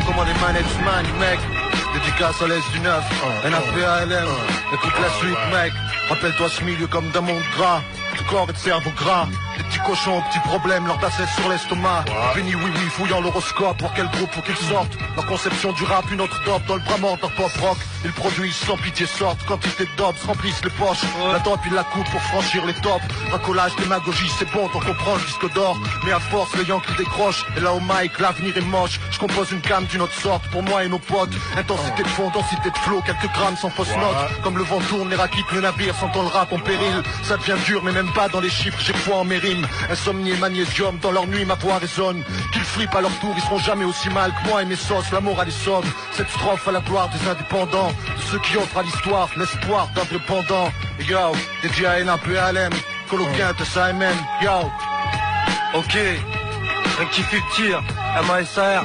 comment les manettes se manient, mec. Dédicace à l'Est du 9, NAPALM. Écoute la suite, mec. Rappelle-toi ce milieu comme d'un monde gras. Tout corps et de cerveau gras. Les petits cochons aux petits problèmes, leur tassesse sur l'estomac. Béni oui oui, fouillant l'horoscope. Pour quel groupe faut qu'ils sortent. Leur conception du rap, une autre top. Dans le bras mort, leur pop rock. Ils produisent sans pitié, sortent. Quantité de dobs remplissent les poches. La dope, ils la coupent pour franchir les tops. Racolage, démagogie, c'est bon, t'en comprends le disque d'or. Mais à force, les Yankees décrochent. Et là au mic, l'avenir est moche. Je compose une gamme d'une autre sorte pour moi et nos potes. Intensité de fond, densité de flow, quelques grammes sans fausse note. Comme le vent tourne, les raquettes, le navire sentant le rap en péril. Ça devient dur, mais même pas dans les chiffres, j'ai foi en mes rimes. Insomnie et magnésium, dans leur nuit ma voix résonne. Qu'ils flippent à leur tour, ils seront jamais aussi mal que moi et mes sauces, la morale est sobre. Cette strophe à la gloire des indépendants, de ceux qui offrent à l'histoire l'espoir d'un vrai pendant. Yo, dédié à NAPALM, Coloquien de SAMN, yo. Ok, rectifie le tir, MASR,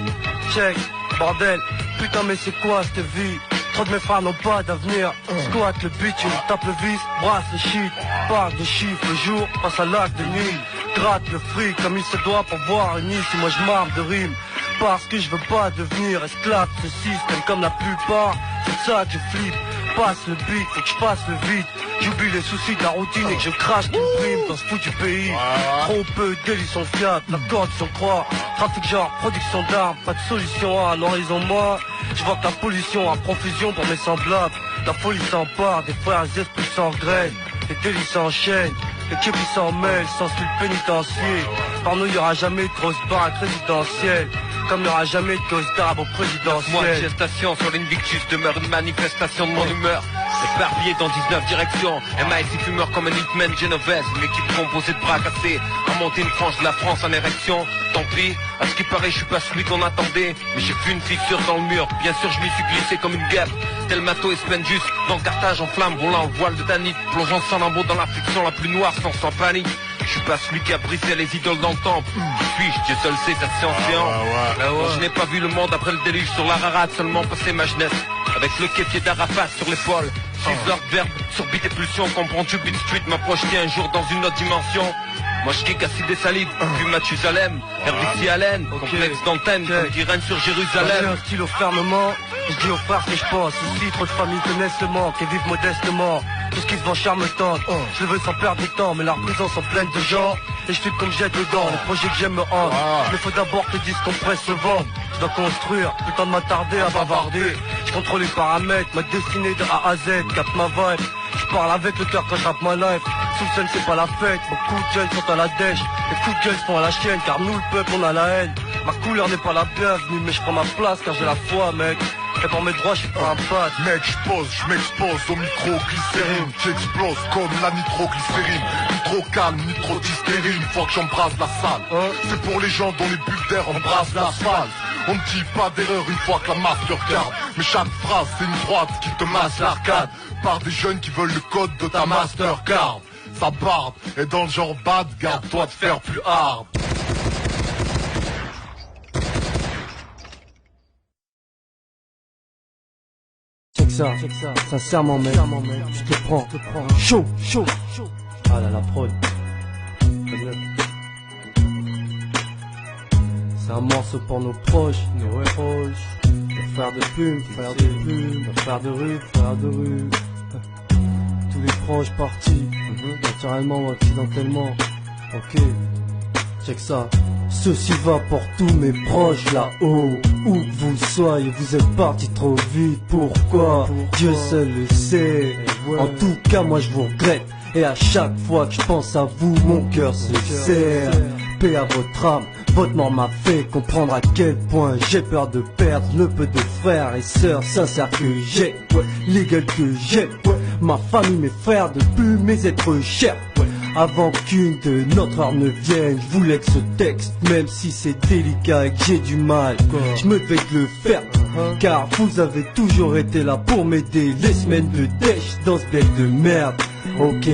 check, bordel. Putain mais c'est quoi cette vie? Trop de mes frères n'ont pas d'avenir. Squat le bitume, tape le vis, brasse le shit. Parle de chiffres le jour, passe à l'acte de nuit. Gratte le fric comme il se doit pour voir une issue. Moi je marre de rime parce que je veux pas devenir esclave de ce système comme la plupart. C'est ça que je flippe. Passe le beat, faut que je passe le vide. J'oublie les soucis de la routine et que je crache une prime dans ce foutu pays. Trop peu d'élus sont fiables, la corde sans croire. Trafic genre, production d'armes, pas de solution à l'horizon moi. Je vois que la pollution a profusion pour mes semblables. La folie s'empare, des frères esprits s'engrainent. Les délits s'enchaînent, les kébis s'en mêlent, sans suite pénitencier. Par nous, il n'y aura jamais de grosse baraque résidentielle. Comme il n'y aura jamais de cause d'arbre au présidentiel. Moi, gestation sur l'Invictus demeure une manifestation de mon humeur. Éparpillé dans 19 directions, MASI fumeur comme un hitman genovese. Une équipe composée de bras cassés, à monter une frange de la France en érection. Tant pis, à ce qui paraît je suis pas celui qu'on attendait. Mais j'ai vu une fissure dans le mur, bien sûr je m'y suis glissé comme une guêpe. Tel Mato et Spendus, dans Carthage en flammes, roulant en voile de Danite. Plongeant sans lambeau dans l'affliction la plus noire sans panique. Je suis pas celui qui a brisé les idoles dans le temple. Qui suis-je? Dieu seul sait, cette séance géante. Moi je n'ai pas vu le monde après le déluge sur l'Ararat, seulement passé ma jeunesse. Avec le képier d'Arafat sur l'épaule. 6 heures de verbe, sur beat et pulsion, comprends tu Beat Street m'a projeté un jour dans une autre dimension. Moi je kick acide et salive, puis Mathusalem, Herbicide Allen, complexe d'antenne, comme qui règne sur Jérusalem. J'ai un stylo fermement, je dis aux frères que je pense. Ici trop de familles connaissent le manque et vivent modestement. Tout ce qui se vend charme tente, je le veux sans perdre de temps. Mais leurs prisons sont pleines de gens, et je file comme jette dedans. Les projets que j'aime me hantent, il me faut d'abord que les disques compressent se vendent. Je dois construire, plus le temps de m'attarder à bavarder. Je contrôle les paramètres, ma destinée de A à Z, capte ma vibe. Je parle avec le cœur quand je rappe ma life. Sous le sun c'est pas la fête, beaucoup de jeunes sont à la dèche. Les coups de gueule font à la chienne, car nous le peuple on a la haine. Ma couleur n'est pas la bienvenue, mais je prends ma place car j'ai la foi mec. Et pour mes droits je suis pas un pote. Mec je m'expose au micro-glycérine. J'explose comme la nitroglycérine. Ni trop calme, ni trop d'hystérie. Une fois que j'embrasse la salle, c'est pour les gens dont les bulles d'air embrassent l'asphalte. On ne dit pas d'erreur une fois que la masse te regarde. Mais chaque phrase c'est une droite qui te masse l'arcade. Par des jeunes qui veulent le code de ta Mastercard. Sa barbe est dans le genre bad, garde-toi de faire plus hard. Check ça, sincèrement mec, je te prends, chaud. Ah là la prod. C'est un morceau pour nos proches, nos frères de plume, nos frères de rue. Tous les proches partis, naturellement ou accidentellement. Ok, check ça. Ceci va pour tous mes proches là-haut. Où que vous soyez, vous êtes partis trop vite. Pourquoi? Dieu seul le sait. En tout cas, moi je vous regrette. Et à chaque fois que je pense à vous, mon cœur se serre. Paix à votre âme, votre mort m'a fait comprendre à quel point j'ai peur de perdre le peu de frères et sœurs sincères que j'ai. Les gueules que j'ai, ma famille, mes frères, de plus mes êtres chers. Avant qu'une de notre heure ne vienne, je voulais que ce texte, même si c'est délicat et que j'ai du mal, je me devais de le faire. Car vous avez toujours été là pour m'aider les semaines de dèche dans ce bec de merde. Ok,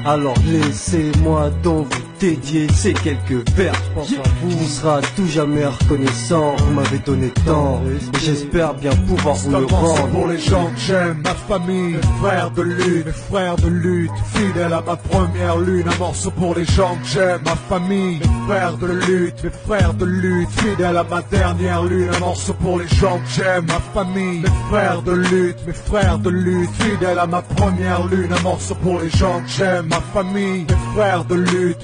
alors laissez-moi donc vous dédier ces quelques vers. Je vous sera à tout jamais reconnaissant. Vous m'avez donné tant et j'espère bien pouvoir vous le rendre. Pour les gens que j'aime, ma famille, mes frères de lutte, fidèles à ma première lune. Un morceau pour les gens que j'aime, ma famille, mes frères de lutte, fidèles à ma dernière lune. Un morceau pour les gens que j'aime, ma famille, mes frères de lutte, fidèles à ma première lune. Un morceau pour les gens que j'aime, ma famille, mes frères de lutte,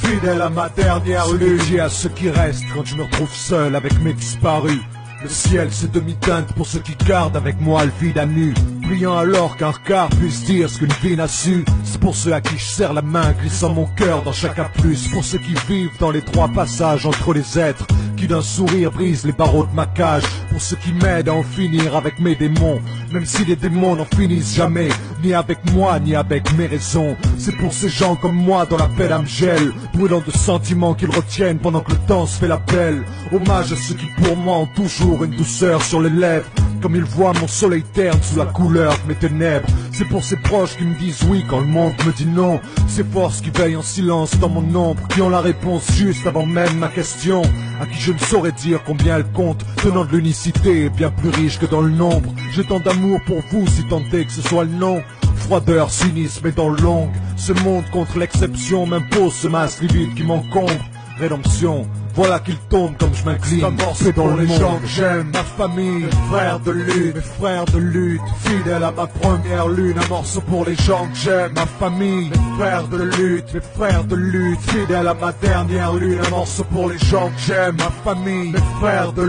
fidèles à ma dernière lune. Je dis à ceux qui restent quand je me retrouve seul avec mes disparus. Le ciel c'est demi-teinte pour ceux qui gardent avec moi le vide à nu. Pliant alors qu'un regard puisse dire ce qu'une vie n'a su. C'est pour ceux à qui je serre la main, glissant mon cœur dans chaque A+. Pour ceux qui vivent dans les trois passages entre les êtres, qui d'un sourire brisent les barreaux de ma cage. Pour ceux qui m'aident à en finir avec mes démons, même si les démons n'en finissent jamais, ni avec moi ni avec mes raisons. C'est pour ces gens comme moi dont la peine me gèle, brûlant de sentiments qu'ils retiennent pendant que le temps se fait la belle. Hommage à ceux qui pour moi ont toujours une douceur sur les lèvres, comme ils voient mon soleil terne sous la couleur de mes ténèbres. C'est pour ces proches qui me disent oui quand le monde me dit non. Ces forces qui veillent en silence dans mon ombre, qui ont la réponse juste avant même ma question, à qui je ne saurais dire combien elles comptent, tenant de l'unicité bien plus riche que dans le nombre. J'ai tant d'amour pour vous si tant est que ce soit le nom. Froideur, cynisme et dans le long, ce monde contre l'exception m'impose ce masque livide qui m'encombre. Rédemption, voilà qu'il tombe comme je m'incline. C'est dans les gens que j'aime, ma famille, mes frères de lutte, fidèles à ma première lune. Un morceau pour les gens que j'aime, ma famille, mes frères de lutte, fidèles à ma dernière lune. Un morceau pour les gens que j'aime, ma famille, mes frères de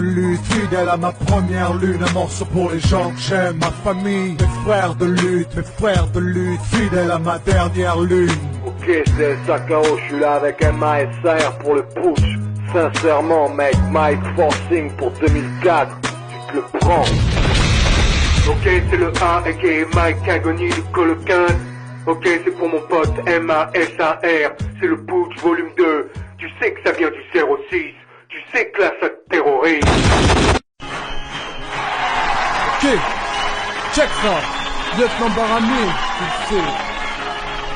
lutte, fidèles à ma première lune. Un morceau pour les gens que j'aime, ma famille, mes frères de lutte, fidèles à ma dernière lune. Ok, c'est Sakao, je suis là avec MASR pour le putsch. Sincèrement, mec, Mike Forcing pour 2004, tu te le prends. Ok, c'est le A, aka Mike Agony de Coloquin. Ok, c'est pour mon pote MASAR, c'est le putsch volume 2. Tu sais que ça vient du 06, tu sais que là ça te terrorise. Ok, check ça, lieutenant Barami, tu sais.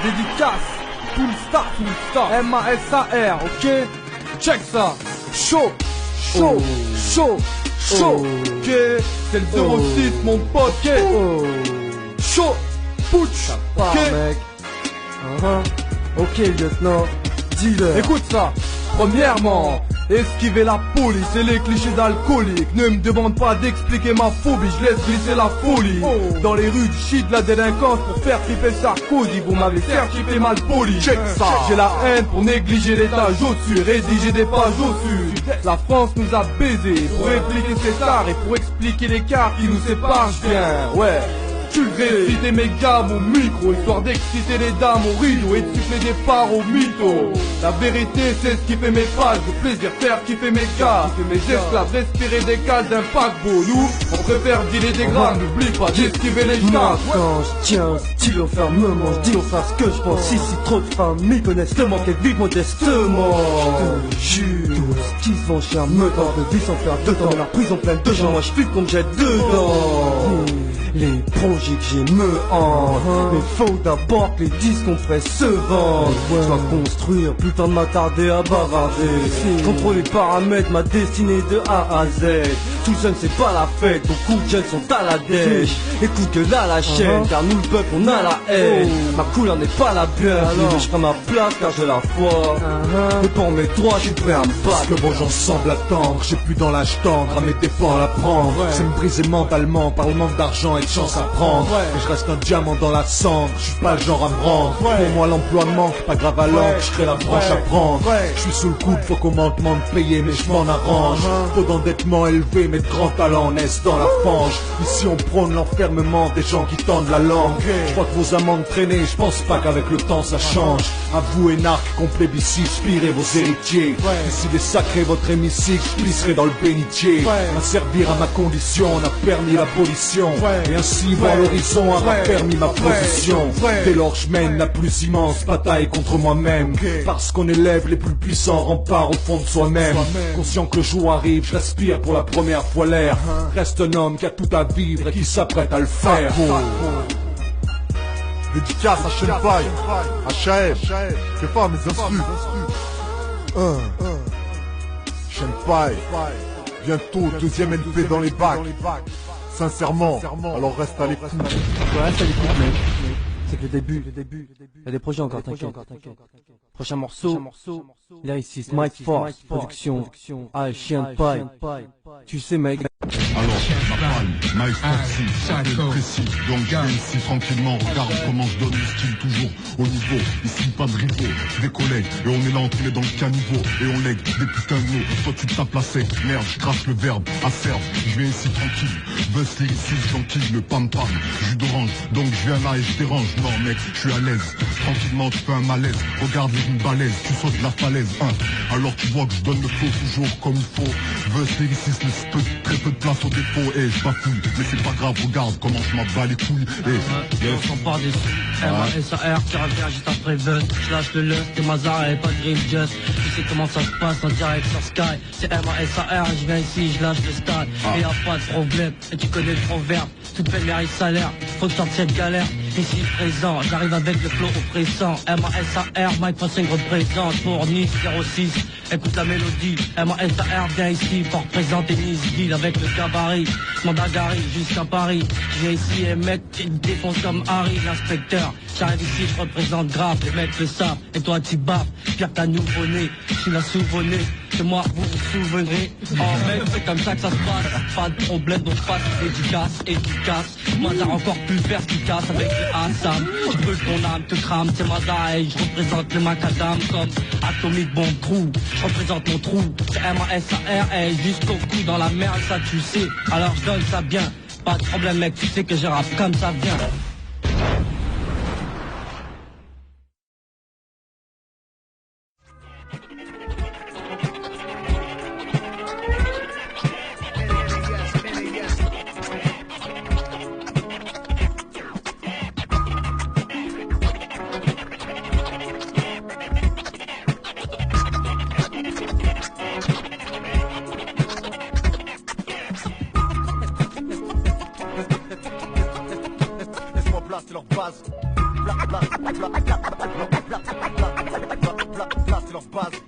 Dédicace, full star, MASAR, ok? Check ça, chaud, ok? C'est le 06, mon pote, ok? Chaud, putsch, ok? Ok, lieutenant, dis-le. Écoute ça, premièrement, esquiver la police et les clichés d'alcoolique. Ne me demande pas d'expliquer ma phobie, je laisse glisser la folie. Dans les rues du shit de la délinquance pour faire flipper Sarkozy. Vous m'avez certifié mal poli. Check ça. J'ai la haine pour négliger l'étage au-dessus, rédiger des pages au-dessus. La France nous a baisés pour répliquer ses arts et pour expliquer l'écart qui nous sépare. Bien, ouais. Tu réciter mes gammes au micro, histoire d'exciter les dames au rideau et de siffler des parts au mytho. La vérité c'est ce qui fait mes pages, le plaisir faire kiffer mes gars, mes esclaves respirer des cales d'un paquebot. Nous, on préfère dealer des grammes, n'oublie pas d'esquiver les gens. Quand je tiens un stylo fermement, je dis aux frères ce que je pense. Ici trop de familles connaissent le manque et vivent modestement. Je te jure, tous qui se vont chez un meudant de vie sans faire dedans. La prison pleine de gens, moi je fume comme jette dedans. Les projets que j'ai me hantent, mais faut d'abord que les disques qu'on ferait se vendent. Je dois construire, putain de m'attarder à bavarder. Contrôler les paramètres, ma destinée de A à Z. Tout jeune c'est pas la fête, beaucoup de jeunes sont à la dèche. Écoute que là la chaîne, car nous le peuple on a la haine. Ma couleur n'est pas la bienvenue, mais je ferai ma place car j'ai la foi. Et pour mes droits, je suis prêt à me battre. Que bon j'en semble attendre, j'ai plus dans l'âge tendre, à mes dépens à la prendre. C'est me briser mentalement par le manque d'argent et de chance à prendre. Et je reste un diamant dans la cendre, je suis pas le genre à me rendre. Pour moi l'emploi manque, pas grave à l'encre, je serai la branche à prendre. Je suis sous le coude, faut qu'on m'en demande de payer, mais je m'en arrange. Trop d'endettement élevé, mais de grands talents naissent dans la fange. Ici on prône l'enfermement des gens qui tendent la langue. Je crois que vos amendes traînées, je pense pas qu'avec le temps ça change. À vous énarques qu'on plébiscite, spirez vos héritiers. Ici des sacrés votre hémicycle, je glisserai dans le bénitier. À servir à ma condition, on a permis l'abolition. Et ainsi voir l'horizon a permis ma position. Dès lors je mène la plus immense bataille contre moi-même. Parce qu'on élève les plus puissants remparts au fond de soi-même. Conscient que le jour arrive, je respire pour la première fois l'air. Reste un homme qui a tout à vivre et qui s'apprête à le faire. Dédicace à Shenpai, HAM, fais pas mes instrus. Shenpai, bientôt deuxième LP dans les bacs. Sincèrement, alors reste à l'écoute. Ouais, reste à l'écoute, mec. C'est que le début. Il y a des projets encore, t'inquiète. Prochain morceau, lyriciste Mike Force, production, Chien de paille. Tu sais, mec. Alors, Napalm, Mike Force, précis, donc viens ici tranquillement, regarde comment je donne le style toujours au niveau, ici pas de rivaux, des collègues, et on est là entré dans le caniveau, et on lègue des putains de mots, toi tu tapes la sec, merde, je crache le verbe, acerbe, je viens ici tranquille, buzz lyriciste, tranquille, le pam-pam, jus d'orange, donc je viens là et je dérange, non mec, je suis à l'aise, tranquillement tu fais un malaise, regarde les une balèze, tu sautes de la falaise, alors tu vois que je donne le flow toujours comme il faut, buzz lyriciste, laisse très peu de place au défaut, et je bafouille, mais c'est pas grave, regarde comment je m'en bats les couilles, on s'en part dessus, M-A-S-A-R, tu reviens juste après Buzz, je lâche le lust, t'es Mazar et pas de Grill Just, tu sais comment ça se passe en direct sur Sky, c'est M-A-S-A-R, je viens ici, je lâche le stade, et y'a pas de problème, et tu connais le proverbe, toute peine mérite salaire, faut que je sorte cette galère, ici présent, j'arrive avec le flow oppressant, M-A-S-A-R, Mike Forcing représente, pour Nice 06, écoute la mélodie, M-A-S-A-R, viens ici, pour représenter Nice Ville avec le gabarit, Mandagari jusqu'à Paris, je viens ici et mec, tu me défonces comme Harry, l'inspecteur, j'arrive ici, je représente grave, les mecs le savent, et toi tu baffes, pire qu'un nouveau-né, je suis la souvenez, que moi vous vous souvenez, oh mec, c'est comme ça que ça se passe, pas de problème, donc passe efficace, Mazar encore plus perspicace avec le Assam, tu veux que ton âme te crame, c'est Mazar et je représente le macadam comme Atomic Bomb Crew, je représente mon trou, c'est M-A-S-A-R, et jusqu'au cou dans la merde, ça tu sais, alors je donne ça bien, pas de problème mec, tu sais que je rappe comme ça vient.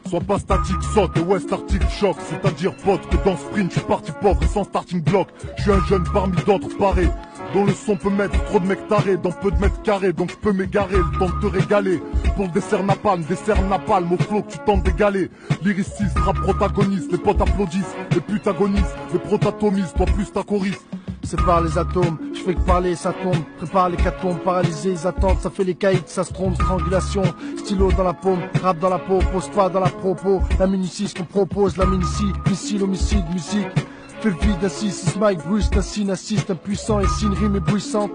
Sois pas statique, saute et ouais starting choc, c'est-à-dire pote que dans sprint je suis parti pauvre et sans starting block. Je suis un jeune parmi d'autres parés, dont le son peut mettre trop de mecs tarés dans peu de mètres carrés, donc je peux m'égarer, le temps de te régaler. Pour le dessert napalm au flow que tu tentes d'égaler. Lyriciste, rap protagoniste, les potes applaudissent, les putes agonisent, les protatomisent, toi plus ta choriste. Sépare les atomes, je fais que parler, ça tombe. Prépare les catombes, paralysés, ils attendent. Ça fait les caïds, ça se trompe, strangulation. Stylo dans la paume, rap dans la peau. Pose pas dans la propos. La minutie, ce qu'on propose, la minicie. Missile, homicide, musique. Fais le vide, assiste, Mike Bruce, un signe, assiste, impuissant et signe, rime éblouissante.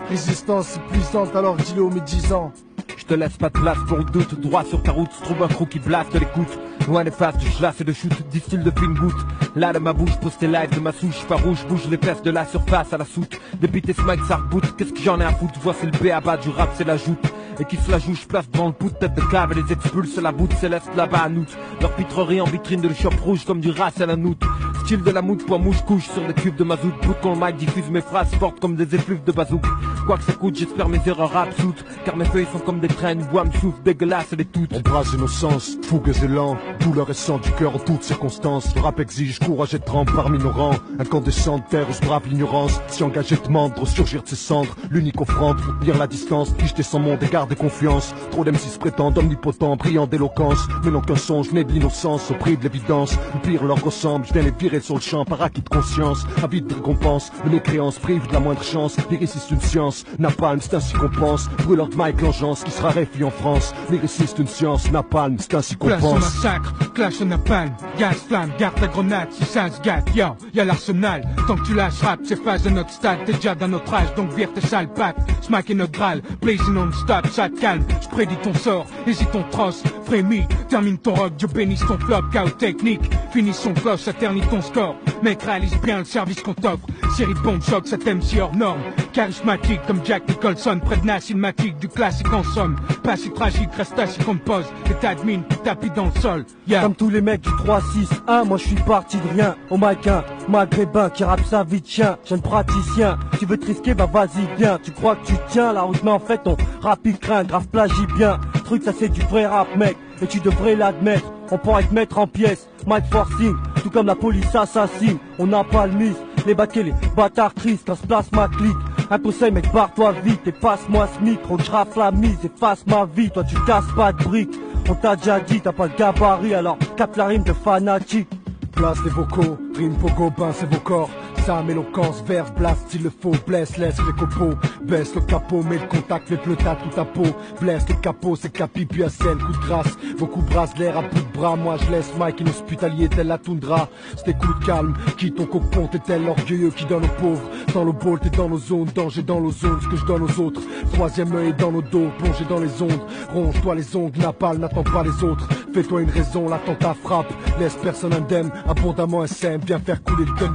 Résistance épuisante, alors dis-le aux médisants. Je te laisse pas de place pour le doute, droit sur ta route, trouve un trou qui blaste l'écoute. Loin des faces, du chlasse et de shoot, distille depuis une goutte. Là de ma bouche, pose tes lives de ma souche, farouche, bouge les fesses de la surface à la soute. Depuis tes smiles, ça reboot, qu'est-ce que j'en ai à foutre, voici le B.A.B.A. du rap, c'est la joute. Et qui se la joue, je place devant le bout de tête de cave et les expulse la boute céleste là-bas à nous. Leur pitrerie en vitrine de le shop rouge comme du race à la noute. Style de la moute, poids mouche, couche sur des cubes de mazout. Bout quand le mic diffuse mes phrases fortes comme des effluves de bazouk. Quoi que ça coûte, j'espère mes erreurs absoutes. Car mes feuilles sont comme des traînes, bois me souffle, dégueulasse et les toutes. Embrasse innocence, fougue et élan, douleur et sang du cœur en toutes circonstances. Le rap exige courage et trempe parmi nos rangs. Incandescent, terre où se brave l'ignorance. Si engagé demande de ressurgir de ses cendres. L'unique offrande pour tenir la distance. Ficheter sans monde et garder confiance. Trop d'MC se prétendent omnipotents, brillant d'éloquence. Mais n'ont qu'un songe né de l'innocence au prix de l'évidence. Le pire leur ressemble, je viens les virer sur le champ par acquis de conscience. Avide de récompense, mais nos créances privent de la moindre chance. Lyriciste une science, napalm c'est ainsi qu'on pense. Brûleur de Mike l'engeance qui sera réfi en France. Lyriciste une science, napalm c'est ainsi qu'on pense. Place au massacre, clash au napalm, gaz, flamme, garde ta grenade si ça se gâte, yo, y'a l'arsenal. Tant que tu lâches rap, c'est phase de notre stade, t'es déjà dans notre âge, donc vire tes sales pattes. Smack et notre graal, blazing non-stop, ça te calme, j'prédis ton sort, hésite ton trosse, frémis, termine ton rock, Dieu bénisse ton flop, chaos technique, finis son flow, ça ternit ton score, mec réalise bien le service qu'on t'offre, série de bombes choc, ça t'aime si hors norme, charismatique comme Jack Nicholson, près de la cinématique du classique en somme, pas si tragique, reste assis qu'on te pose, les tas de mines, tapis dans le sol, yeah. Comme tous les mecs du 3-6-1, moi je suis parti de rien. Au mic un maghrébin qui rappe sa vie de chien. Jeune praticien, tu veux te risquer, bah vas-y viens. Tu crois que tu tiens la route, mais en fait on Rapide craint, grave plagie bien. Truc ça c'est du vrai rap mec. Et tu devrais l'admettre. On pourrait te mettre en pièces. Mic forcing, tout comme la police assassine. On n'a pas le mise. Les baquets, les bâtards tristes quand se place ma clique. Un conseil mec, barre-toi vite et passe-moi ce micro. Je rafle la mise, efface ma vie. Toi tu casses pas de briques. On t'a déjà dit, t'as pas le gabarit, alors capte la rime de fanatique. Place les vocaux, rime pogo, pince vos corps. Sam, éloquence, verve, blast, s'il le faut, blesse, laisse les copeaux. Baisse le capot, mets le contact, fais pleuta tout ta peau. Blesse le capot, c'est capi, puis à scène, coup de grâce. Vos coups brassent l'air à bout de bras, moi je laisse Mike inhospitalier tel la toundra. C'était coup de calme, qui ton cocon, t'es tel l'orgueilleux qui donne aux pauvres. Dans le bol, t'es dans nos zones, danger dans l'ozone, ce que je donne aux autres. Troisième œil dans nos dos, plongé dans les ondes. Ronge-toi les ongles, napal, n'attends pas les autres. Fais-toi une raison, l'attentat frappe. Laisse personne indemne, abondamment SM, viens faire couler le gun.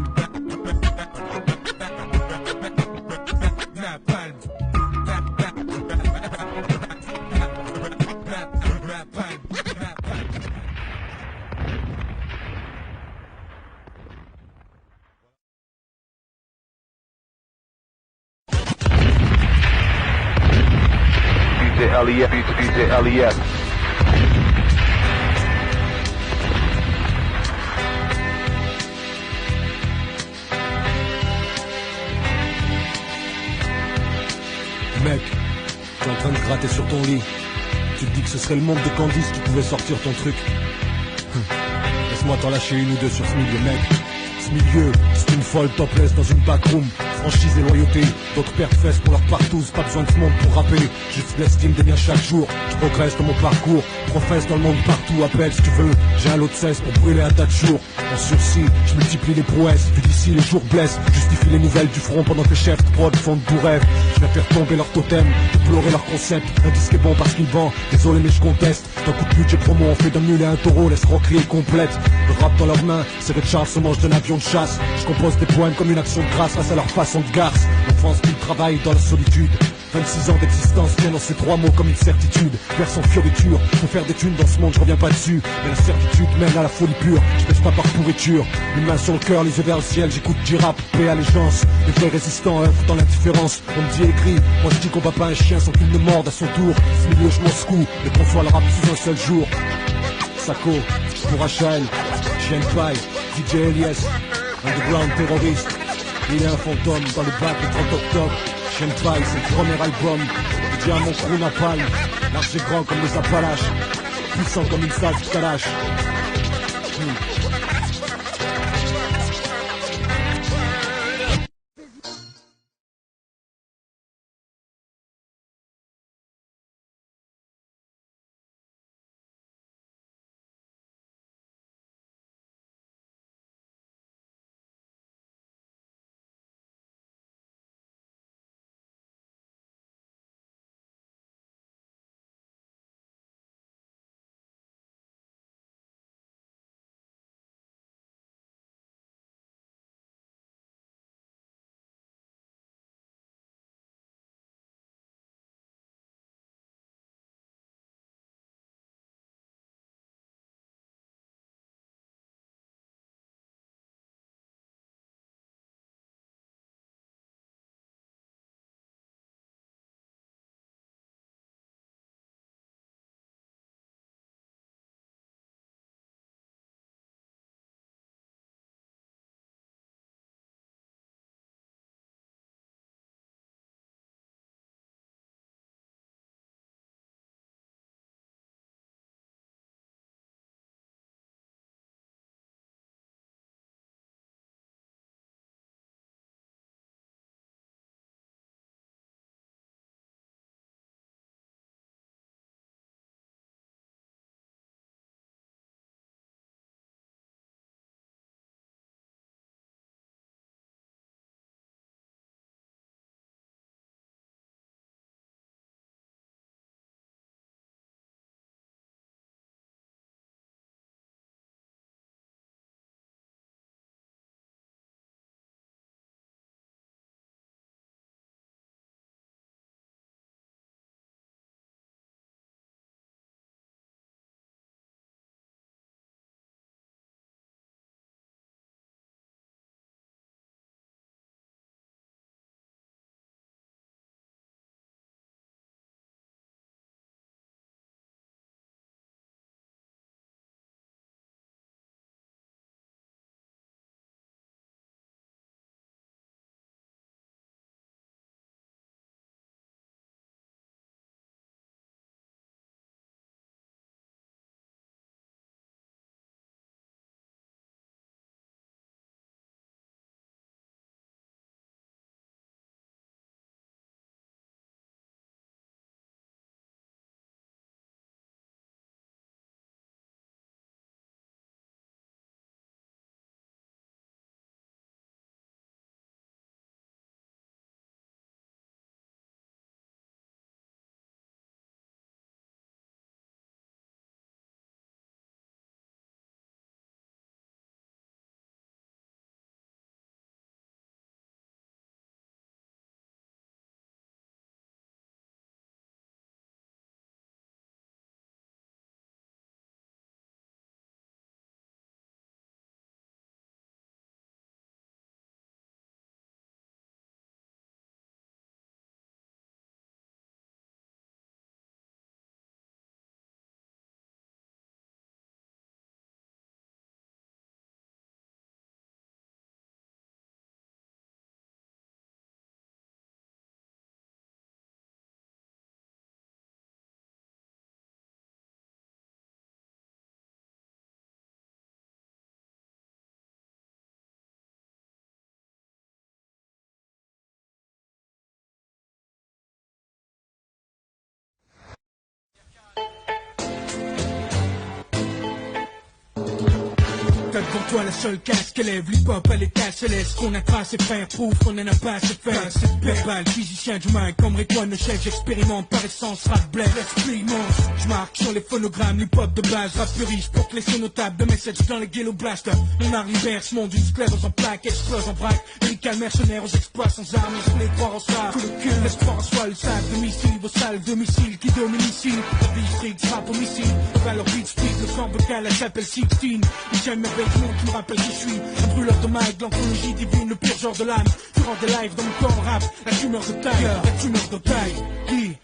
DJ LES. Mec, t'es en train de gratter sur ton lit. Tu te dis que ce serait le monde de Candice qui pouvait sortir ton truc. Laisse-moi t'en lâcher une ou deux sur ce milieu, mec. Ce milieu, c'est une folle topless dans une backroom. Franchise et loyauté, d'autres perdent fesses pour leur partouze. Pas besoin de ce monde pour rapper, juste l'estime des miens chaque jour. Je progresse dans mon parcours, professe dans le monde partout. Appelle si tu veux, j'ai un lot de cesse pour brûler un tas de jours. En sursis, je multiplie les prouesses. Vu d'ici les jours blessent, justifie les nouvelles du front pendant que les chefs de prod font de doux rêves. Je vais faire tomber leur totem, déplorer leur concept. Un disque est bon parce qu'il vend, désolé mais je conteste. D'un coup de budget promo, on fait d'un mule et un taureau, laisse crier complète. Le rap dans leurs mains, c'est Red Charles se mange d'un avion de chasse. Je compose des poèmes comme une action de grâce face à leur façon de garce. L'enfance qui travaille dans la solitude. 26 ans d'existence viennent dans ces trois mots comme une certitude. Version fioriture, faut faire des thunes dans ce monde, je reviens pas dessus. Mais la certitude mène à la folie pure, je pêche pas par pourriture. Une main sur le cœur, les yeux vers le ciel, j'écoute du rap, paix allégeance. Les vrais résistants œuvrent dans l'indifférence. On me dit écrit, moi je dis qu'on bat pas un chien sans qu'il ne morde à son tour. Ce milieu je m'en secoue, mais qu'on soit le rap sous un seul jour. Sako, pour Rachel, Shenpai, DJ Elias, underground terroriste. Il est un fantôme dans le bac le 30 octobre. Shenpai, c'est le premier album. Il dit à mon crew napal, large et grand comme les Appalaches, puissant comme une salle de Kalash. Pour toi la seule casse qu'élève l'hip-hop à l'état céleste. Qu'on a tracé frère, prouve qu'on en a pas assez fait. Verbal, physicien du mic, comme Rétoine le chef. J'expérimente par essence, rap bled, l'esprit immense. J'marque sur les phonogrammes, l'hip-hop de base. Rap riche pour que les notables de message dans les ghetto blaster. Mon art libère ce monde d'une sclérose en plaque. Explose en vrac, lyrical mercenaires aux exploits sans armes. Je voulais croire en ça, tout le cul, l'espoir en soi. Le sac de missiles, vos salles de missiles qui domine ici. La vie stricte, rap au missile. Alors beat speed, le camp vocal, elle s'appelle 16. J'aime mes vêtements qui me rappellent qui je suis. Un brûleur de mic, l'anthologie divine, le pur genre de l'âme. Durant des lives dans mon corps rap, la tumeur de taille, la tumeur de taille. Qui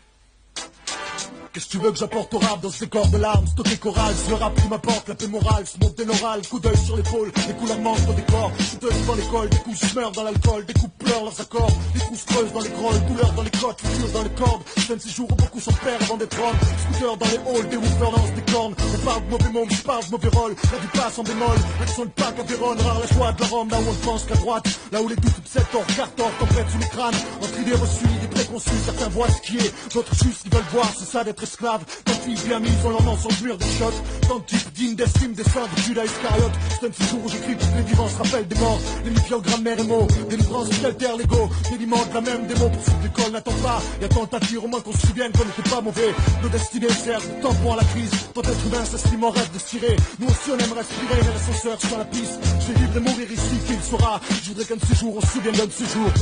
Qu'est-ce que tu veux que j'apporte au rap dans ces corps de larmes, stocké chorales, c'est le rap qui m'apporte la paix morale, se monter l'oral, coup d'œil sur l'épaule, des couleurs manquent au décor, shooteuses dans l'école, des coups se meurent dans l'alcool, des coups pleurent leurs accords, des trousses creuses dans les grolles, douleurs dans les côtes, futures dans les cordes, j'aime ces jours où beaucoup sont pères avant d'être hommes, scooters dans les halls, des woofers lancent des cornes, on parle de mauvais monde, je parle de mauvais rôle, la vie passe en bémol, l'action de Pâques à Vérone, rare la joie de la Rome, là où on pense qu'à droite, là où les doutes obsèdent hors carte hors, tempête sous les crânes, entre idées reçues, idées préconçues, certains voient ce qui est, d'autres juste ils veulent voir, c'est ça d'être esclave. Filles bien mises, on leur lance sur le mur des shots. Tant de types dignes d'estime des saints de Judas Iscariote. C'est un de ces jours où j'écris que les vivants se rappellent des morts. Les mythes en grammaire et mots, délivrance qui altère l'ego. Délimente la même démon pour ceux que l'école n'attend pas. Y'a tant à dire, au moins qu'on se souvienne qu'on n'était pas mauvais. Nos destinées servent de tampon à la crise. Tant être humain s'estime en rêve de se tirer. Nous aussi on aime respirer, mais l'ascenseur sur la piste. Je vais vivre et mourir ici, qui le saura. Je voudrais qu'un de ces jours on se souvienne d'un de ces jours.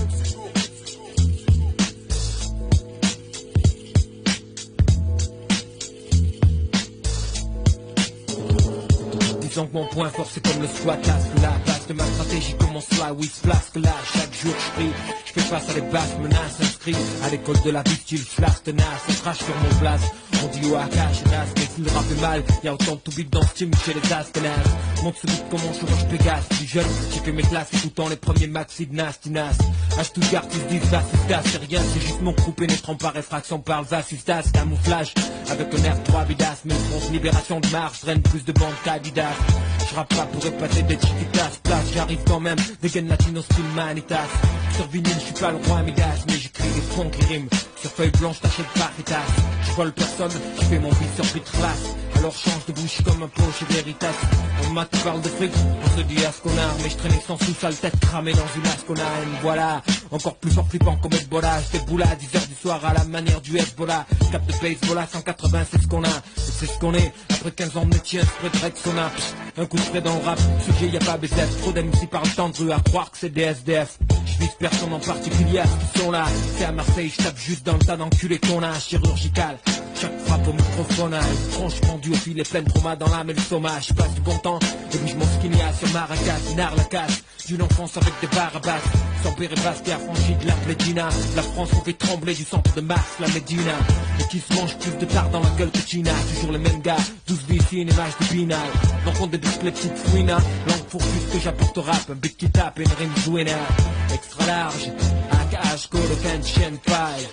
Disons que mon point fort c'est comme le squat, là, la base de ma stratégie commence là, oui, flasque là, chaque jour je prie, je fais face à des basses menaces, inscrits à l'école de la vie, style flash tenace, on crache sur mon place, on dit au hakash, nas, mais si le rap est mal, y'a autant de tout dans ce team chez les askenas, monte ce vite comment je roche Pégase, plus jeune, j'ai fait mes classes, écoutant les premiers maxi de Nasty Nas, à Stuttgart ils se disent Vasistas, c'est rien, c'est juste mon crew pénétrant par réfraction par Vasistas, camouflage, avec un air droit bidas, mais France libération de Mars, draine plus de bandes qu'Adidas. Je rappe pas pour épater des chiquitas, place, j'arrive quand même, des gaines latino style manitas. Sur vinyle, je suis pas le roi Midas, mais j'écris des sons qui riment. Sur feuille blanche, tachée de paritas. Je vole personne, je fais mon beat sur beat classe. Alors change de bouche comme un poche et Veritas. On m'a tout parle de fric, on se dit asconard. Mais je traînais sans sous sale tête cramée dans une ascona. Et voilà, encore plus fort flippant comme Ebola. J'étais boula à 10h du soir à la manière du Hezbollah. Cap de baseball à 180, c'est ce qu'on a. Et c'est ce qu'on est, après 15 ans de métier, près de Rexona. Un coup de frais dans le rap, sujet y'a pas BZF. Trop d'MC par le temps de rue à croire que c'est des SDF. Je vise personne en particulier à ce qui sont là. C'est à Marseille, je tape juste dans le tas d'enculés qu'on a. Chirurgical, chaque frappe au microphone a une tronche pendue au fil et pleine trauma dans l'âme et le sommage. Je passe du bon temps, et puis je m'en skinnia sur Maracas. Nard la casse, d'une enfance avec des barres à basse. Sans père et basse qui a franchi de la plédina. La France nous fait trembler du centre de Mars, la Médina. Et qui se mange plus de tard dans la gueule que China. Toujours les mêmes gars, 12 BC, une image de binal. Rencontre des bisques, les petites fouinas. Langue pour plus que j'apporte au rap. Un beat qui tape et une rime jouena. Extra large, AKH, code of ancient pie.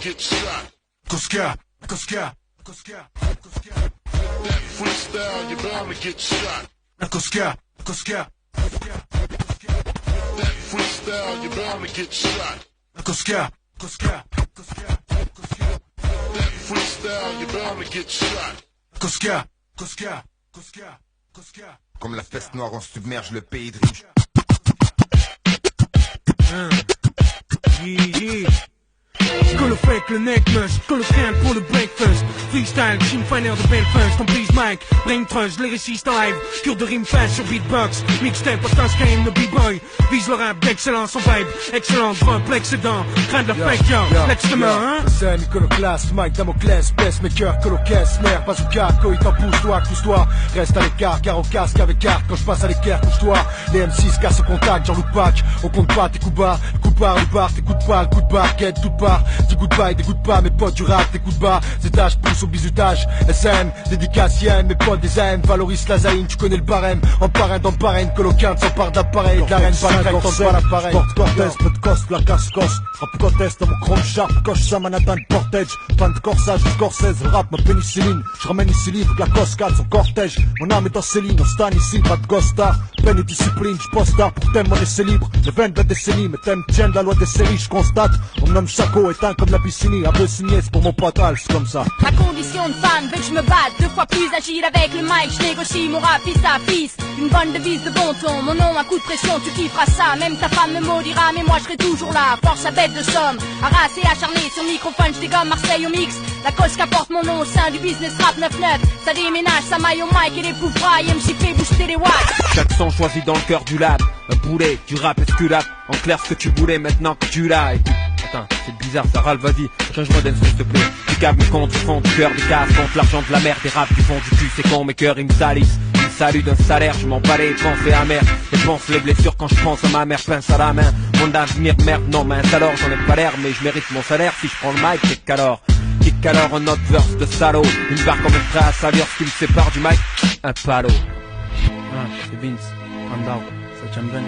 Get shot. Koska, Koska, Koska, Koska. That freestyle, you're bound to get shot. Koska, Koska, That freestyle, you're bound to get shot. Koska, Koska, Koska, Koska. That freestyle, you're bound to get shot. Koska, Koska, Koska, Koska. Comme la peste noire, on submerge le pays de riche. Que le fake, le neck mush, que le train pour le breakfast. Freestyle, Jim Finer de Belfast. En prise Mike, brain trust, lyriciste en live. Cure de rime fast sur beatbox. Mixtape, podcast game de b-boy. Vise le rap d'excellence en vibe. Excellent drop, l'excédent. Craint de la fake, yo. L'extrêmement, hein. Scène, iconoclaste, Mike Damoclès, pacemaker, colocaisse, merde, bazooka, coït en pousse-toi. Reste à l'écart, car au casque avec carte. Quand je passe à l'équerre, couche-toi. Les M6 cassent au contact, Jean-Luc Pac. On compte pas tes coups bas, le coup de barre, le bar, t'écoutes pas, le coup de barre, quête, toute part. Dis goodbye, dégoûte pas, mes potes du rap, tes coups de bas. Étages poussent au bisutage. SN, dédicace yen, mes potes des zen. Valorise la zaïne, tu connais le barème. En parrain, dans parrain, coloquin, s'empare d'appareil. De l'arène, pas la crête, tente pas l'appareil. Porte Cortez, peu de coste, la casse-cosse. Rap contest dans mon chrome sharp, coche ça, Manhattan, portage. Pan de corsage, Scorsese, rap, ma pénicilline. Je ramène ici livre, la coscade, son cortège. Mon âme est en Céline, on stan ici, pas de gosta. Peine et discipline, je poste tard pour thème, mon essai libre. Le 20 de la décennie, mes thèmes tiennent la loi des séries, je constate. On me nomme Chaco, éteint comme la piscine, un peu signé, c'est pour mon pote Al, c'est comme ça. Ma condition de femme veut que je me batte, 2 fois plus agile avec le mic, je négocie mon rap fils à fils. Une bonne devise de bon ton, mon nom, un coup de pression, tu kifferas ça. Même ta femme me maudira, mais moi je serai toujours là. Force à bête de somme, harassé, acharné sur le microphone, je dégomme Marseille au mix. La cause qu'apporte mon nom au sein du business rap 9-9. Ça déménage, ça maille au mic et les poufrailles, MC fait booster les watts. Chaque son choisi dans le cœur du lab. Un boulet, du rap esculap. En clair ce que tu voulais maintenant que tu l'as. Écoute, attends, c'est bizarre ça râle, vas-y, change-moi d'instru s'il te plaît. Du câble, mes comptes, du fond, du cœur, des casse, contre l'argent de la mer, des rap, du fond, du cul, c'est con, mes cœurs ils me salissent. Ils me saluent d'un salaire, je m'en bats les pensées amères. Et pense les blessures quand je pense à ma mère, pince à la main. Mon avenir, merde, non mince alors, j'en ai pas l'air, mais je mérite mon salaire si je prends le mic, c'est qu'alors. Kick alors un autre verse de salaud. Une barre comme un frère à salir, ce qui me sépare du mic, un palo. Ah, c'est Vince, Randall, ça tient bien.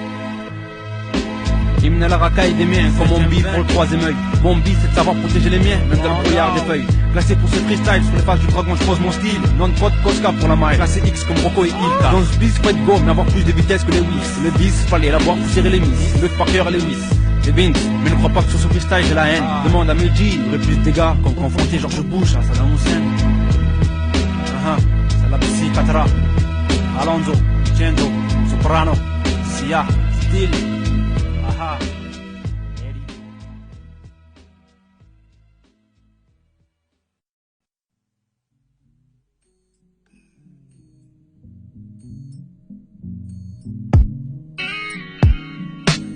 Hymne à la racaille des miens, comme mon bille pour le troisième œil. Mon bille c'est de savoir protéger les miens, même dans le brouillard des feuilles. Classé pour ce freestyle, sur les pages du dragon je pose mon style. Non de code, Cosca pour la maille. Classé X comme Rocco et Ilka. Dans ce bis, pas de go, mais avoir plus de vitesse que les Wiss. Le bis, fallait l'avoir pour tirer les miss. Le Parker et les Wiss. C'est Vince, mais ne crois pas que sur ce freestyle j'ai la haine. Demande à Meiji, il aurait plus de dégâts comme confronté Georges Bush à Saddam Hussein. C'est la psychiatra. Alonso, Cendo, Soprano, Sia, Stile. Aha.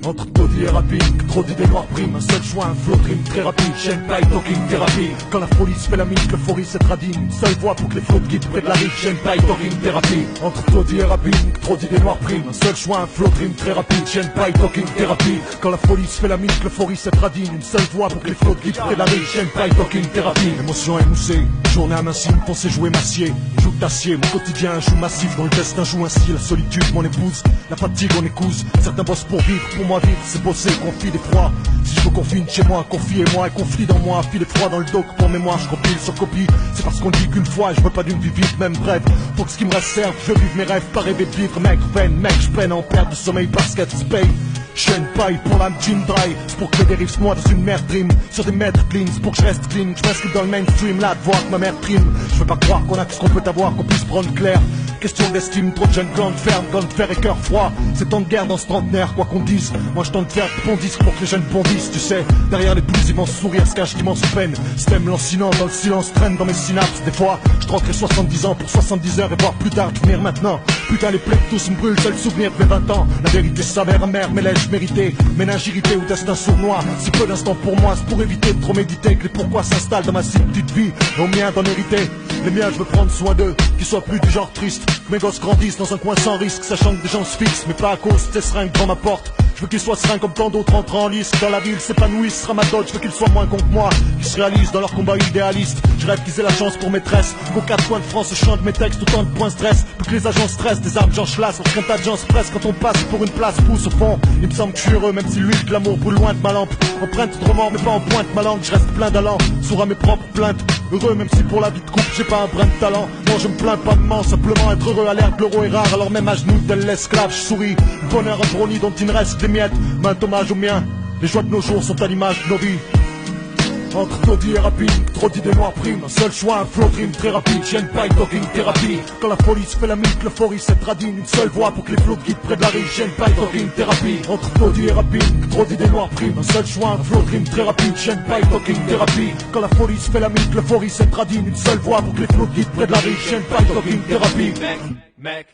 Entre taudis et rapide, trop d'idées noires priment. Un seul choix, un flow dream très rapide. Chaîne paille, talking, thérapie. Quand la police fait la mine, l'euphorie se tradie. Une seule voix pour que les flots guident près de la rive. Chaîne paille, talking, thérapie. Entre taudis et rapide, trop d'idées noires priment. Un seul choix, un flow dream très rapide. Chaîne paille, talking, thérapie. Quand la police fait la mine, l'euphorie se tradie. Une seule voix pour que les flots guident près de la rive. Chaîne paille, talking, thérapie. Émotion émoussée, journée à massime, pensée jouer massier. Joue d'acier, mon quotidien, un joue massif. Dans le destin joue ainsi, la solitude, mon épouse. La fatigue, on écouse. Certains bossent pour vivre, pour moi vivre, c'est bosser. Confie d'effroi. Si je me confine chez moi, confiez-moi. Un conflit dans moi, file froid dans le dos. Pour mémoire, je compile sur copie. C'est parce qu'on dit qu'une fois, je veux pas d'une vie vide, même bref. Faut que ce qui me reste serve, je vive mes rêves, pas rêver de vivre. Mec, peine, mec, je peine en perte de sommeil, basket, se paye. Chaîne paille pour l'âme jean dry. C'est pour que mes dérives moi dans une merde dream. Sur des mètres clean, c'est pour que je reste clean. Je m'inscris dans le mainstream, là de voir que ma mère prime. Je veux pas croire qu'on a tout ce qu'on peut avoir, qu'on puisse prendre clair. Question d'estime, trop de jeunes gants de ferme, gants de fer et cœur froid. C'est temps de guerre dans ce trentenaire, quoi qu'on dise. Moi je tente de faire de bons disques pour que les jeunes bondissent, tu sais. Derrière les plus immenses sourires se cache d'immenses peines. Stem lancinant dans le silence traîne dans mes synapses. Des fois, je tranquerai 70 ans pour 70 heures et voir plus tard venir maintenant. Putain les plaies tous me brûlent, seul souvenir de mes 20 ans. La vérité s'avère amère, mais l'ai-je mérité? Ménage irrité ou destin sournois. Si peu d'instants pour moi, c'est pour éviter de trop méditer. Que les pourquoi s'installent dans ma si petite vie. Et au mien d'en hériter. Les miens je veux prendre soin d'eux, qu'ils soient plus du genre triste. Que mes gosses grandissent dans un coin sans risque, sachant que des gens se fixent, mais pas à cause de ces seringues devant ma porte. Je veux qu'ils soient sereins comme tant d'autres entrant en lice. Dans la ville s'épanouissent, sera ma dot. Je veux qu'ils soient moins cons que moi, qu'ils se réalisent dans leur combat idéaliste. Je rêve qu'ils aient la chance pour maîtresse, qu'aux quatre coins de France je chante mes textes autant de points stress. Pour que les agents stressent, des armes j'en chlasse. Lorsqu'un tas de gens se presse quand on passe pour une place pousse au fond. Il me semble que je suis heureux même si l'huile de l'amour brûle loin de ma lampe. Empreinte de remords mais pas en pointe ma langue. Je reste plein d'allant, sourd à mes propres plaintes. Heureux même si pour la vie de couple j'ai pas un brin de talent. Non je me plains pas de ment, simplement être heureux à l'air de l'euro est rare. Alors même à genoux tel l'esclave je souris. Le bonheur un brownie dont il ne reste des miettes. Maint hommage aux miens, les joies de nos jours sont à l'image de nos vies. Entre Dodi et Rapide, trop d'idées noires priment. Un seul choix, un flow dream très rapide. J'aime pas talking thérapie. Quand la folie se fait la mythe, l'euphorie se traduit. Une seule voix pour que les flots guident près de la rive. J'aime pas talking thérapie. Entre Dodi et Rapide, trop d'idées noires priment. Un seul choix, un flow dream très rapide. J'aime pas talking thérapie. Quand la folie se fait la mythe, l'euphorie se traduit. Une seule voix pour que les flots guident près de la rive. J'aime pas talking thérapie. Mec.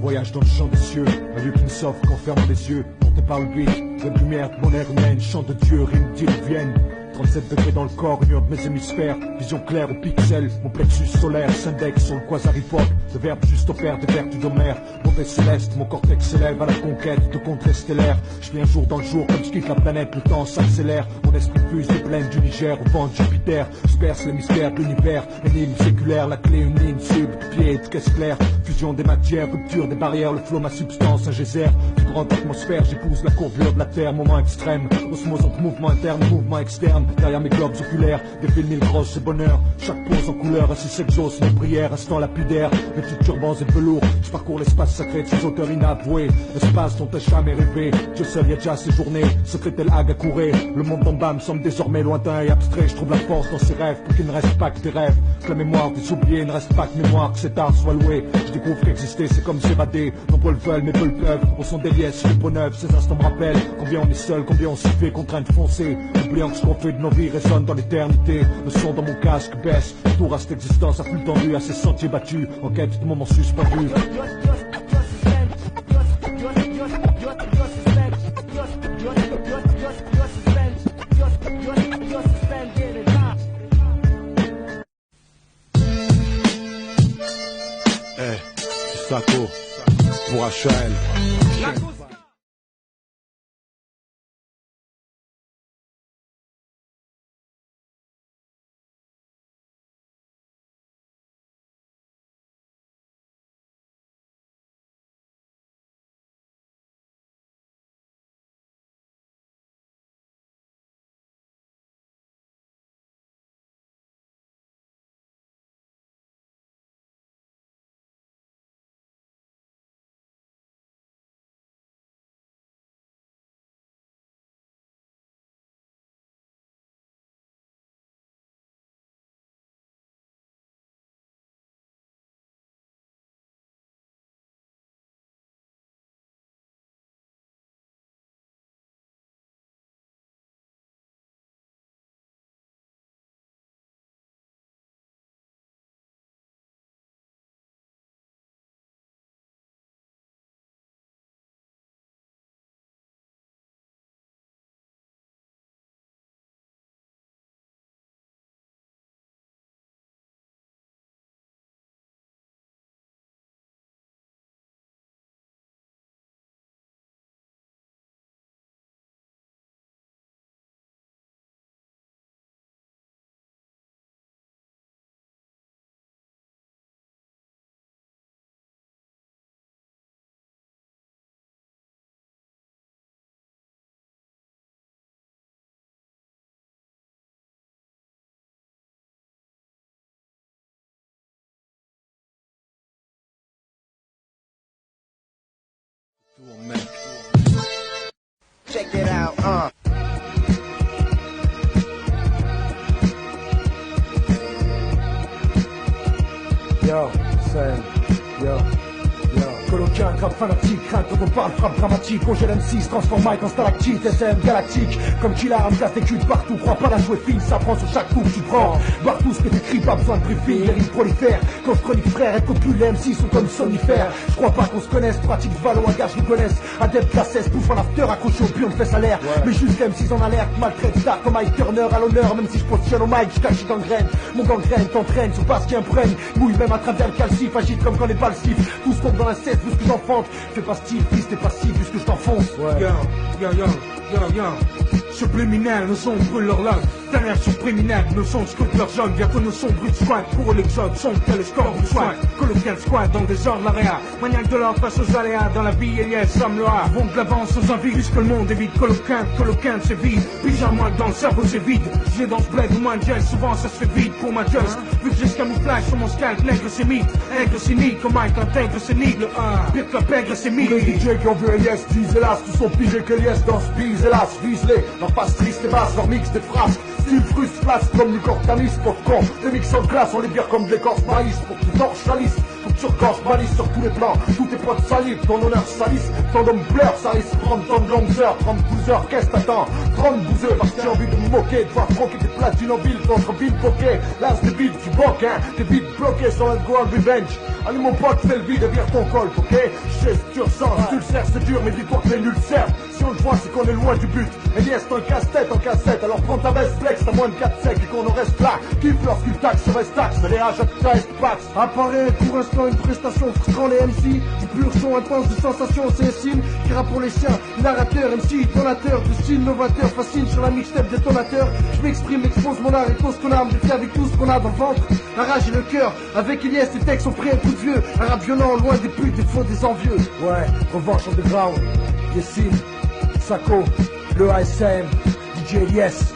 Voyage dans le champ des cieux, un lieu qui ne s'offre qu'en fermant les yeux. Porté par le beat, de lumière, de mon air humaine, chant de Dieu, rime diluvienne. 37 degrés dans le corps, union de mes hémisphères. Vision claire au pixel, mon plexus solaire s'indexe sur le quasari-pop. De verbes juste opèrent des vertus d'Homère. Mauvais céleste, mon cortex s'élève à la conquête de contrées stellaires. Je vis un jour dans le jour, comme je quitte la planète, le temps s'accélère. Mon esprit fuse des plaines du Niger au vent de Jupiter. Je perce les mystères de l'univers, énigme séculaire, la clé une ligne sub, pied de caisse claire. Fusion des matières, rupture des barrières, le flot ma substance, un geyser. Du grande atmosphère, j'épouse la courbure de la terre, moment extrême. Osmose entre mouvement interne et mouvement externe. Derrière mes globes oculaires, défile mille grosses et bonheur. Chaque pose en couleur, ainsi s'exauce mes prières, instant lapidaire. Vêtu de turbans et velours, je parcours l'espace sacré de ces auteurs inavoués. L'espace dont t'as jamais rêvé, Dieu seul y a déjà séjourné. Secret tel Hague à courir, le monde d'en bas me semble désormais lointain et abstrait. Je trouve la force dans ces rêves pour qu'il ne reste pas que des rêves. Que la mémoire des oubliés ne reste pas que mémoire, que cet art soit loué. Je découvre qu'exister c'est comme s'évader. Nombreux le veulent mais peu le peuvent. Au son des liesses, les peaux neuves, ces instants me rappellent combien on est seul, combien on s'y fait contraint de foncer. Oubliant que ce qu'on fait de nos vies résonne dans l'éternité. Le son dans mon casque baisse, retour à cette existence à flux tendu, à ces sentiers battus, en quête de moments suspendus. Sako pour HL. Check it out, Yo, Sam, yo. Coloquin, grave fanatique, crainte quand on parle, frappe dramatique. Congèle M6, transforme Mike en stalactite, SM galactique. Comme Killer, me casse des culs partout. Crois pas la jouer fine, ça prend sur chaque coup que tu prends. Barre tout ce que t'écris, pas besoin de briefing. Les rimes prolifèrent, quand je chronique frère et copule, les MC sont comme somnifères. Je crois pas qu'on se connaisse, pratique valo, un gars je connaisse. Adepte la 16, bouffe en after, accroché au pion, fait salaire. Mais juste M6 en alerte, maltraite star comme Mike Turner à l'honneur. Même si je positionne au mic, je cache gangrène. Mon gangrène t'entraîne sur passe qui imprègne. Mouille même à travers le calcif, agite comme quand les balles sifflent. Tout se tombe dans la 16, vu ce que j'enfante. Fais pas style, fils, t'es pas si, vu ce que je t'enfonce. Yo, subliminal, le son brûle leur langue. Dernière surpréminaire, nos sons scrutent leur jeunes. Bientôt nos sons bruts squat pour l'exode. Sont tel le score du soin. Que le tien squat dans des ordres l'aréa. Maniaque de l'or face aux aléas. Dans la vie, Elias, Sam le A. Vont de l'avant sans envie. Puisque le monde est vide. Coloquinte c'est vide. Puis à moins que dans le cerveau c'est vide. J'ai dans ce bled ou moins de gel. Souvent ça se fait vide pour ma just. Vu que j'ai ce camouflage sur mon scalp. Nègre c'est mythe. Aigre c'est nique. Comme Mike intègre c'est nique. Le 1. Pire que la pègre c'est mythe. Les DJ qui ont vu Elias disent hélas. Tous sont pigés qu'Elias dans ce bise hélas. Vise-les. Leur passe triste et basse. Leur mix des phrases. Style frustre, place comme du cortamis, pour con. Des mix en classe, on les bières comme des corses maïs. Pour que tu torches la liste, faut que tu recorches balise sur tous les plans. Tous tes potes salives, ton honneur salisse. Tant d'hommes pleurent, ça risque de prendre tant de longues heures. 32 heures, qu'est-ce t'attends? 30 bouseux, parce que j'ai envie de me moquer. De voir troquer tes platines en ville contre beat poké. L'as des beats, tu boques, hein. Tes beats bloqués sur Let's Go and Revenge. Allez mon pote, fais le vide et vire ton col, ok? Je sais ce que tu ressens, si tu le serres c'est dur, mais dis-toi que les nuls servent. Si on le voit, c'est qu'on est loin du but. Elias, t'es un casse-tête en cassette, alors prends ta veste flex, t'as moins de 4 secs et qu'on en reste là. Kiffe lorsqu'il taxe se reste taxe, mais les haches à taxe pax. Apparaît pour instant une prestation frustrant les MC. Du pur son intense de sensations, c'est signe qui rappe pour les siens. Narrateur, MC, donateur, de style novateur, fascine sur la mixtape détonateur. Je m'exprime, expose mon art et cause qu'on a, me défie avec tout ce qu'on a dans le ventre. La rage et le cœur, avec Elias, les textes sont prêts à tout vieux. Un rap violent, loin des putes, des faux, des envieux. Ouais, revanche underground, Yessim, Sako, le ASM, DJ Elias.